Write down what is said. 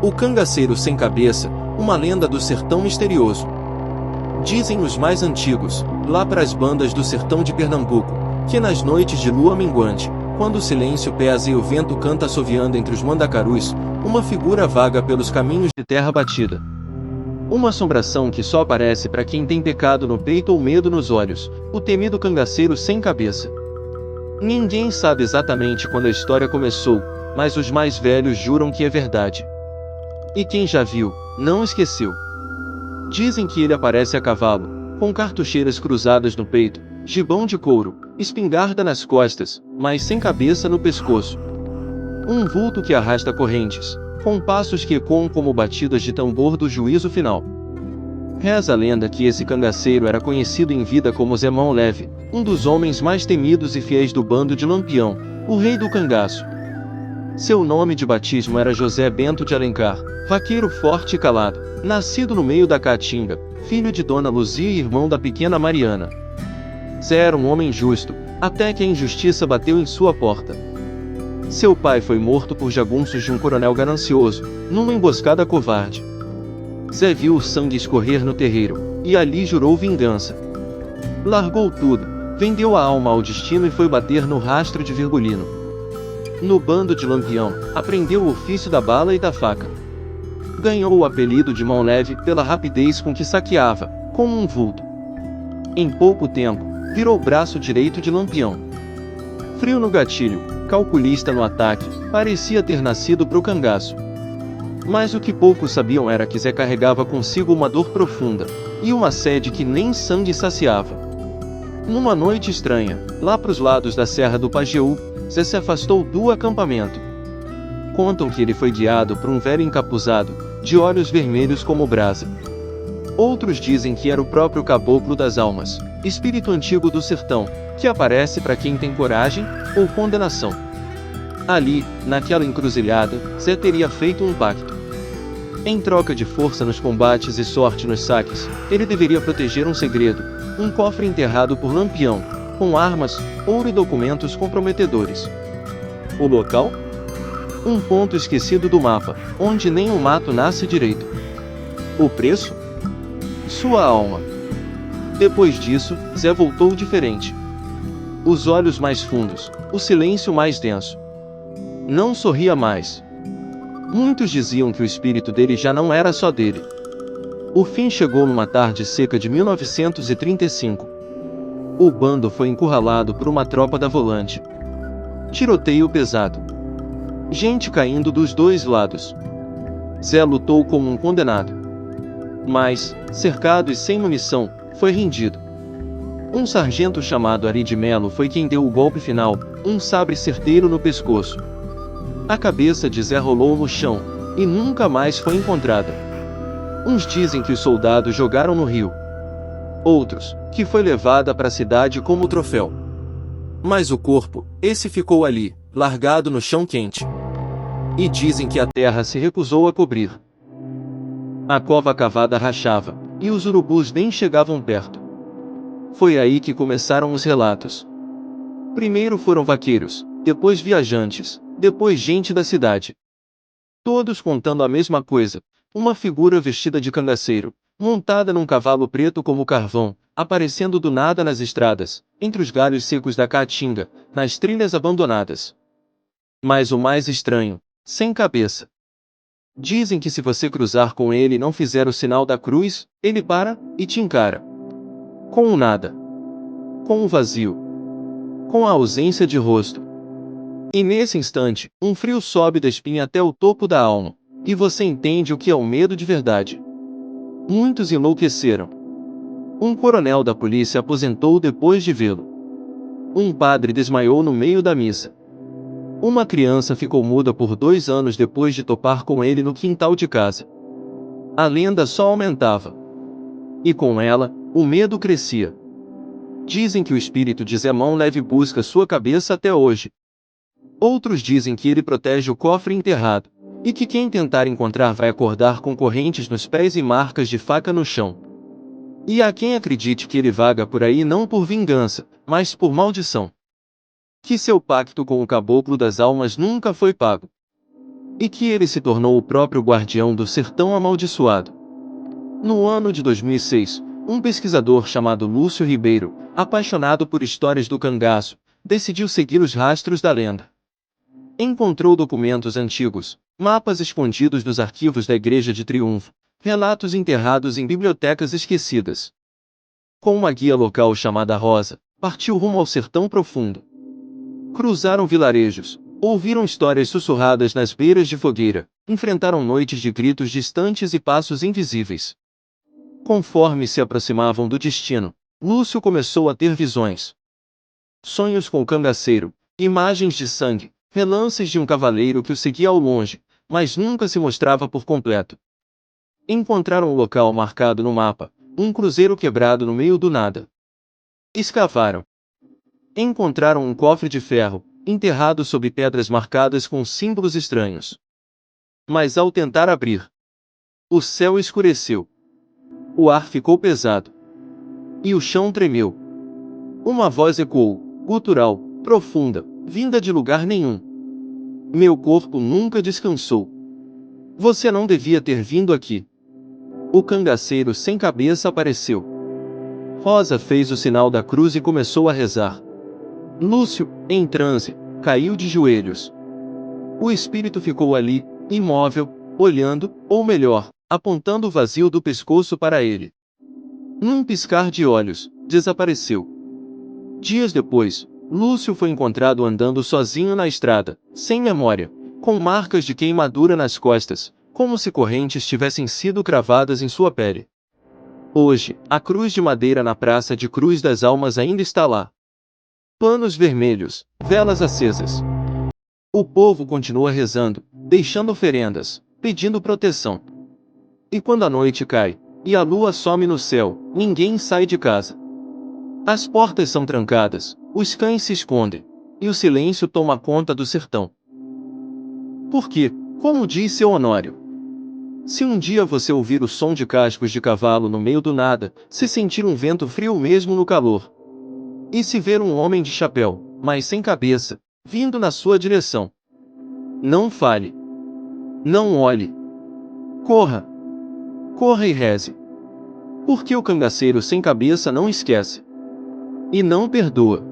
O cangaceiro sem cabeça, uma lenda do sertão misterioso. Dizem os mais antigos, lá para as bandas do sertão de Pernambuco, que nas noites de lua minguante, quando o silêncio pesa e o vento canta assoviando entre os mandacarus, uma figura vaga pelos caminhos de terra batida. Uma assombração que só aparece para quem tem pecado no peito ou medo nos olhos, o temido cangaceiro sem cabeça. Ninguém sabe exatamente quando a história começou, mas os mais velhos juram que é verdade. E quem já viu, não esqueceu. Dizem que ele aparece a cavalo, com cartucheiras cruzadas no peito, gibão de couro, espingarda nas costas, mas sem cabeça no pescoço. Um vulto que arrasta correntes, com passos que ecoam como batidas de tambor do juízo final. Reza a lenda que esse cangaceiro era conhecido em vida como Zé Mão Leve, um dos homens mais temidos e fiéis do bando de Lampião, o rei do cangaço. Seu nome de batismo era José Bento de Alencar, vaqueiro forte e calado, nascido no meio da Caatinga, filho de Dona Luzia e irmão da pequena Mariana. Zé era um homem justo, até que a injustiça bateu em sua porta. Seu pai foi morto por jagunços de um coronel ganancioso, numa emboscada covarde. Zé viu o sangue escorrer no terreiro, e ali jurou vingança. Largou tudo, vendeu a alma ao destino e foi bater no rastro de Virgulino. No bando de Lampião, aprendeu o ofício da bala e da faca. Ganhou o apelido de Mão Leve pela rapidez com que saqueava, como um vulto. Em pouco tempo, virou o braço direito de Lampião. Frio no gatilho, calculista no ataque, parecia ter nascido pro cangaço. Mas o que poucos sabiam era que Zé carregava consigo uma dor profunda, e uma sede que nem sangue saciava. Numa noite estranha, lá pros lados da Serra do Pajeú, Zé se afastou do acampamento. Contam que ele foi guiado por um velho encapuzado, de olhos vermelhos como brasa. Outros dizem que era o próprio Caboclo das Almas, espírito antigo do sertão, que aparece para quem tem coragem ou condenação. Ali, naquela encruzilhada, Zé teria feito um pacto. Em troca de força nos combates e sorte nos saques, ele deveria proteger um segredo, um cofre enterrado por Lampião, com armas, ouro e documentos comprometedores. O local? Um ponto esquecido do mapa, onde nem o mato nasce direito. O preço? Sua alma. Depois disso, Zé voltou diferente. Os olhos mais fundos, o silêncio mais denso. Não sorria mais. Muitos diziam que o espírito dele já não era só dele. O fim chegou numa tarde seca de 1935. O bando foi encurralado por uma tropa da Volante. Tiroteio pesado. Gente caindo dos dois lados. Zé lutou como um condenado. Mas, cercado e sem munição, foi rendido. Um sargento chamado Ari de Melo foi quem deu o golpe final, um sabre certeiro no pescoço. A cabeça de Zé rolou no chão, e nunca mais foi encontrada. Uns dizem que os soldados jogaram no rio. Outros, que foi levada para a cidade como troféu. Mas o corpo, esse ficou ali, largado no chão quente. E dizem que a terra se recusou a cobrir. A cova cavada rachava, e os urubus nem chegavam perto. Foi aí que começaram os relatos. Primeiro foram vaqueiros, depois viajantes, depois gente da cidade. Todos contando a mesma coisa, uma figura vestida de cangaceiro, montada num cavalo preto como carvão, aparecendo do nada nas estradas, entre os galhos secos da caatinga, nas trilhas abandonadas. Mas o mais estranho, sem cabeça. Dizem que se você cruzar com ele e não fizer o sinal da cruz, ele para e te encara. Com o nada. Com o vazio. Com a ausência de rosto. E nesse instante, um frio sobe da espinha até o topo da alma, e você entende o que é o medo de verdade. Muitos enlouqueceram. Um coronel da polícia aposentou depois de vê-lo. Um padre desmaiou no meio da missa. Uma criança ficou muda por 2 anos depois de topar com ele no quintal de casa. A lenda só aumentava. E com ela, o medo crescia. Dizem que o espírito de Zé Mão Leve busca sua cabeça até hoje. Outros dizem que ele protege o cofre enterrado, e que quem tentar encontrar vai acordar com correntes nos pés e marcas de faca no chão. E há quem acredite que ele vaga por aí não por vingança, mas por maldição. Que seu pacto com o Caboclo das Almas nunca foi pago. e que ele se tornou o próprio guardião do sertão amaldiçoado. No ano de 2006, um pesquisador chamado Lúcio Ribeiro, apaixonado por histórias do cangaço, decidiu seguir os rastros da lenda. Encontrou documentos antigos, mapas escondidos nos arquivos da Igreja de Triunfo, relatos enterrados em bibliotecas esquecidas. Com uma guia local chamada Rosa, partiu rumo ao sertão profundo. Cruzaram vilarejos, ouviram histórias sussurradas nas beiras de fogueira, enfrentaram noites de gritos distantes e passos invisíveis. Conforme se aproximavam do destino, Lúcio começou a ter visões. Sonhos com o cangaceiro, imagens de sangue, relances de um cavaleiro que o seguia ao longe, mas nunca se mostrava por completo. Encontraram o local marcado no mapa, um cruzeiro quebrado no meio do nada. Escavaram. Encontraram um cofre de ferro, enterrado sob pedras marcadas com símbolos estranhos. Mas ao tentar abrir, o céu escureceu. O ar ficou pesado. E o chão tremeu. Uma voz ecoou, gutural, profunda, vinda de lugar nenhum. Meu corpo nunca descansou. Você não devia ter vindo aqui. O cangaceiro sem cabeça apareceu. Rosa fez o sinal da cruz e começou a rezar. Lúcio, em transe, caiu de joelhos. O espírito ficou ali, imóvel, olhando, ou melhor, apontando o vazio do pescoço para ele. Num piscar de olhos, desapareceu. Dias depois, Lúcio foi encontrado andando sozinho na estrada, sem memória, com marcas de queimadura nas costas, como se correntes tivessem sido cravadas em sua pele. Hoje, a cruz de madeira na Praça de Cruz das Almas ainda está lá. Panos vermelhos, velas acesas. O povo continua rezando, deixando oferendas, pedindo proteção. E quando a noite cai, e a lua some no céu, ninguém sai de casa. As portas são trancadas, os cães se escondem, e o silêncio toma conta do sertão. Porque, como diz seu Honório, se um dia você ouvir o som de cascos de cavalo no meio do nada, se sentir um vento frio mesmo no calor, e se ver um homem de chapéu, mas sem cabeça, vindo na sua direção, não fale. Não olhe. Corra. Corra e reze. Porque o cangaceiro sem cabeça não esquece. E não perdoa.